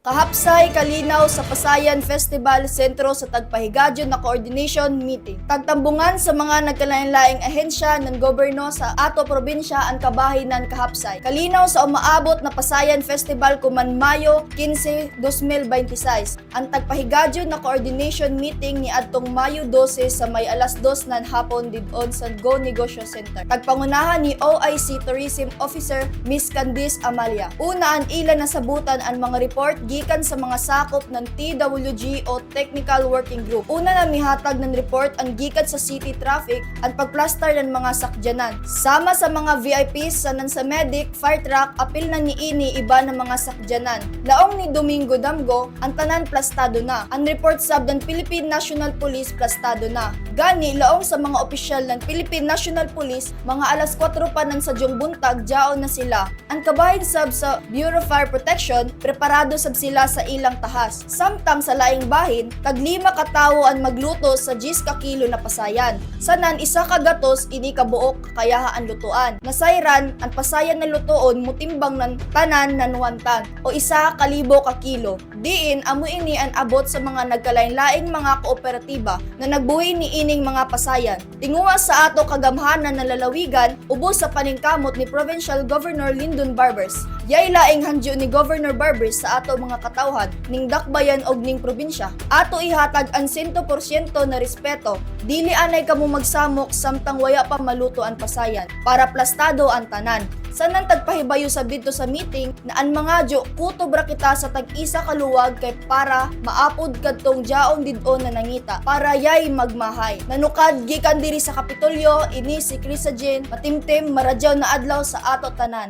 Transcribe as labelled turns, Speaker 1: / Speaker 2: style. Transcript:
Speaker 1: Kahapsay kalinaw sa Pasayan Festival sentro sa tagpahigadyon na coordination meeting. Tagtambungan sa mga nagkalain-laing ahensya ng gobyerno sa ato probinsya ang kabahinan kahapsay. Kalinaw sa umaabot na Pasayan Festival kuman Mayo 15, 2026. Ang tagpahigadyon na coordination meeting ni adtong Mayo 12 sa may alas 2 ng hapon didon sa Go Negosyo Center. Tagpangunahan ni OIC Tourism Officer Miss Candice Amalia. Una ang ilan nasabutan ang mga report gikan sa mga sakop ng TWG o Technical Working Group. Una na mihatag ng report ang gikan sa city traffic at pagplaster ng mga sakyanan. Sama sa mga VIPs sa medic, fire truck, apil na niini iba ng mga sakyanan. Laong ni Domingo Damgo, ang tanan plastado na. Ang report sab ng Philippine National Police plastado na. Gani, laong sa mga opisyal ng Philippine National Police, mga alas 4 pa ng sadyong buntag, jaon na sila. Ang kabahin sab sa Bureau of Fire Protection, preparado sab sila sa ilang tahas. Samtang sa laing bahin, tag 5 katawo ang magluto sa 10 ka kilo na pasayan. Sanan isa ka gatos ini kabuok kakayahaan lutuan. Nasayran ang pasayan na lutoon mutimbang ng tanan nanwantan o 1,000 ka kilo. Diin amo ini ang abot sa mga nagkalain-laing mga kooperatiba na nagbuhi ni ining mga pasayan. Tinguha sa ato kagamhanan na lalawigan ubos sa paningkamot ni Provincial Governor Lyndon Barbers. Yay laing handyo ni Governor Barbers sa ato mga katawhan ning dakbayan og ning probinsya. Ato ihatag ang 100% na respeto. Dili anay kamo magsamok samtang waya pa maluto ang pasayan para plastado ang tanan. Sanang tagpahibayo sa dito sa meeting na ang mga jo kutobra kita sa tag-isa kaluwag kay para maapod kadtong jaon didon na nangita para yay magmahay. Nanukad gikan diri sa Kapitolyo ini si Chris Jean matimtim maradyaw na adlaw sa ato tanan.